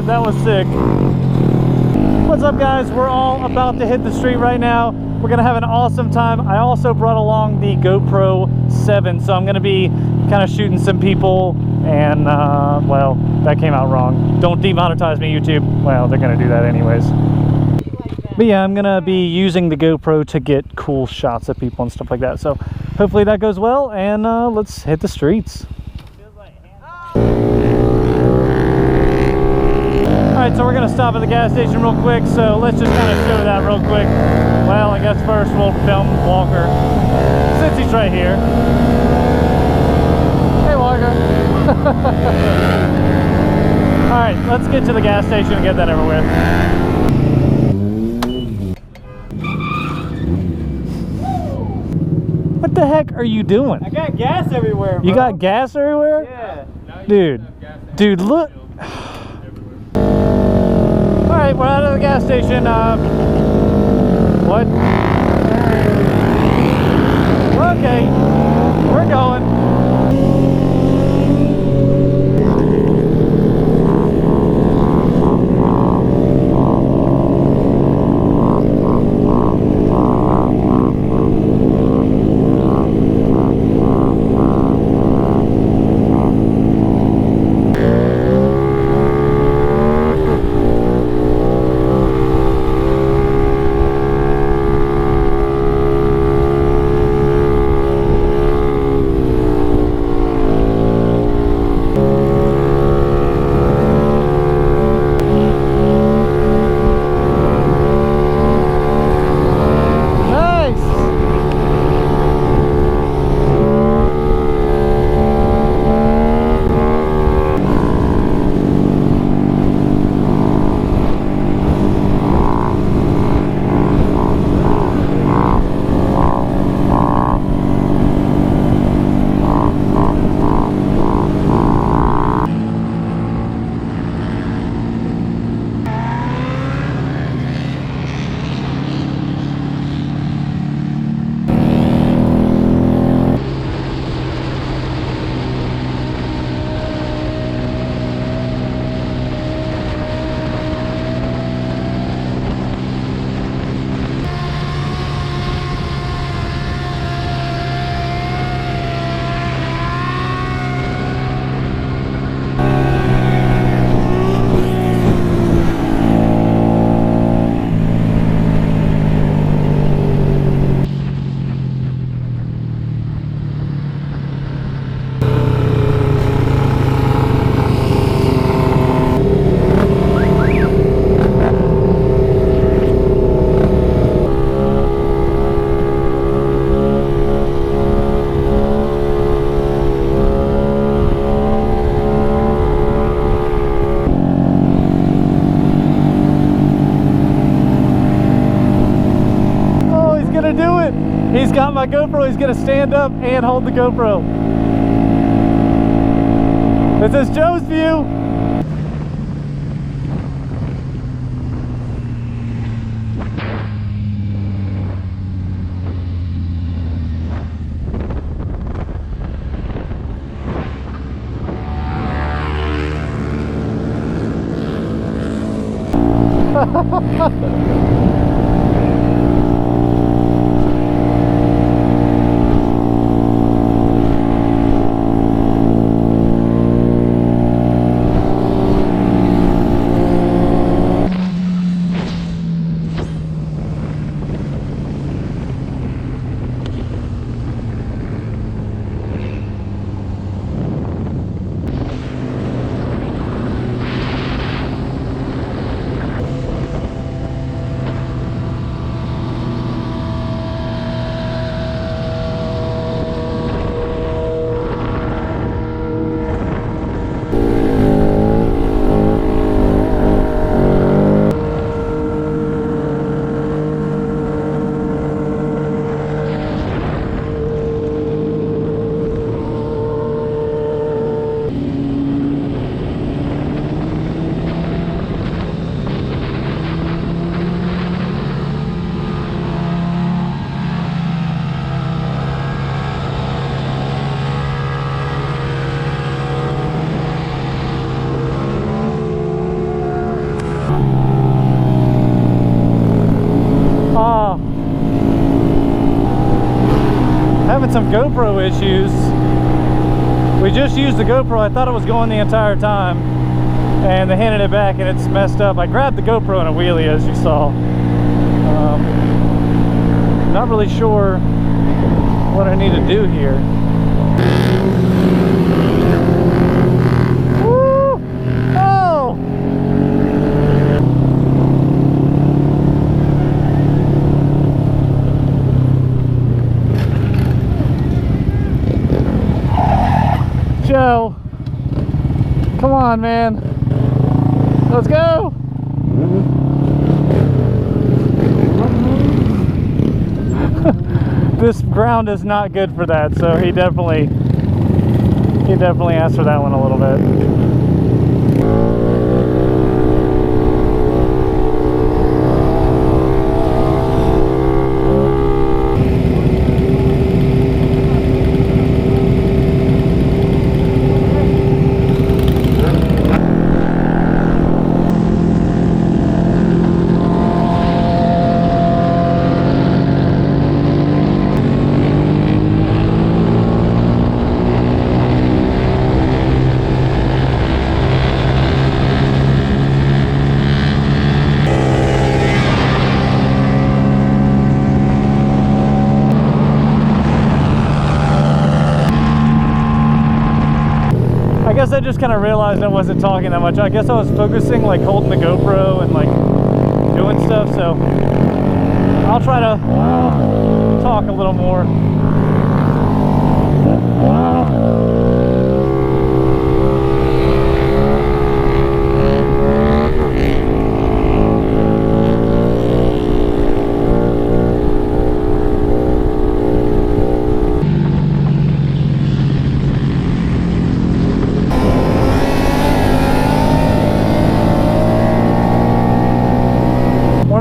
That was sick. What's up, guys? We're all about to hit the street right now. We're gonna have an awesome time. I also brought along the GoPro 7, so I'm gonna be kind of shooting some people, and well, that came out wrong. Don't demonetize me, YouTube. Well, they're gonna do that anyways. But yeah, I'm gonna be using the GoPro to get cool shots of people and stuff like that. So hopefully that goes well, and let's hit the streets. Alright, so we're going to stop at the gas station real quick, so let's just kind of show that real quick. Well, I guess first we'll film Walker, since he's right here. Hey, Walker. Alright, let's get to the gas station and get that over with. What the heck are you doing? I got gas everywhere, bro. You got gas everywhere? Yeah. Dude, look. Alright, we're out of the gas station. What? Okay, we're going. He's got my GoPro. He's gonna stand up and hold the GoPro. This is Joe's view. GoPro issues. We just used the GoPro. I thought it was going the entire time, and they handed it back and it's messed up. I grabbed the GoPro in a wheelie, as you saw. Not really sure what I need to do here. Woo! Oh! Joe, come on, man. Let's go. This ground is not good for that, so he definitely asked for that one a little bit. I guess I just kind of realized I wasn't talking that much. I guess I was focusing, like holding the GoPro and like doing stuff, so I'll try to talk a little more.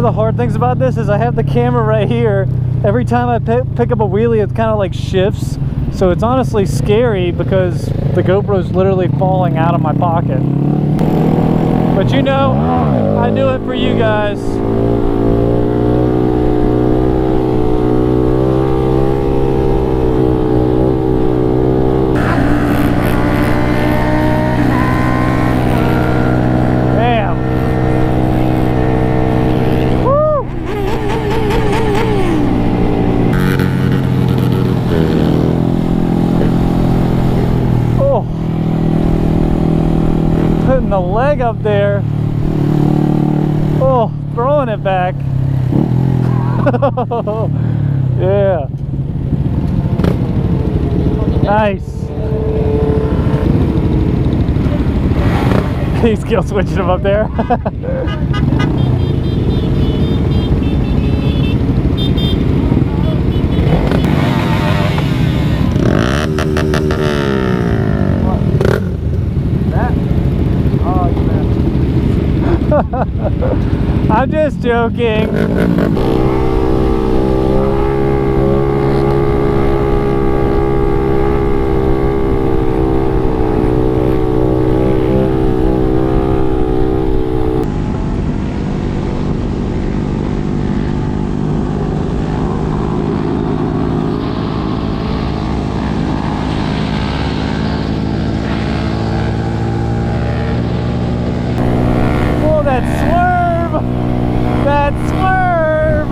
The hard things about this is I have the camera right here. Every time I pick up a wheelie, it kind of like shifts, so it's honestly scary because the GoPro is literally falling out of my pocket. But you know, I do it for you guys. The leg up there. Oh, throwing it back. Yeah. Nice. He's kill switching him up there. I'm just joking. That swerve!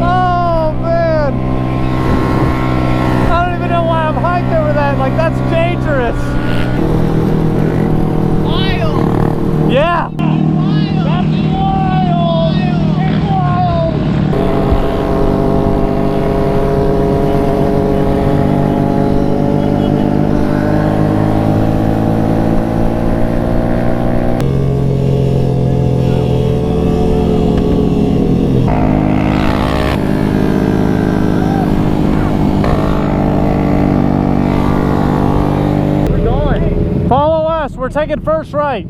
Oh man! I don't even know why I'm hyped over that. Like, that's dangerous. Wild! Yeah! Follow us, we're taking first right.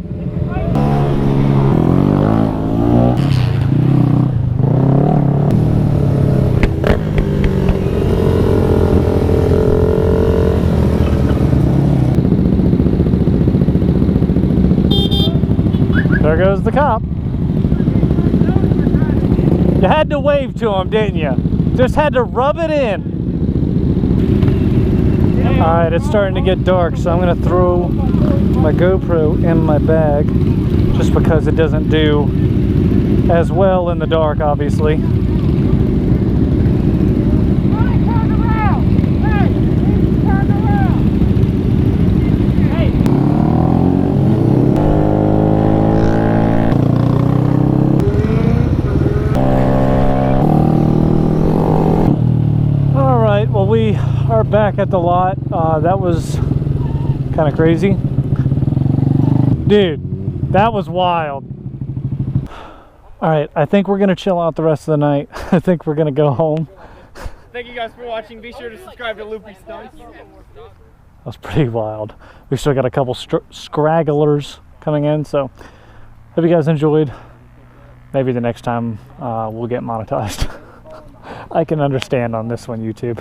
There goes the cop. You had to wave to him, didn't you? Just had to rub it in. Alright, it's starting to get dark, so I'm going to throw my GoPro in my bag just because it doesn't do as well in the dark, obviously. Alright, well, we are back at the lot. That was kind of crazy. Dude, that was wild. Alright, I think we're going to chill out the rest of the night. I think we're going to go home. Thank you guys for watching. Be sure to subscribe to Loopy Stunts. That was pretty wild. We still got a couple scragglers coming in, so hope you guys enjoyed. Maybe the next time we'll get monetized. I can understand on this one, YouTube.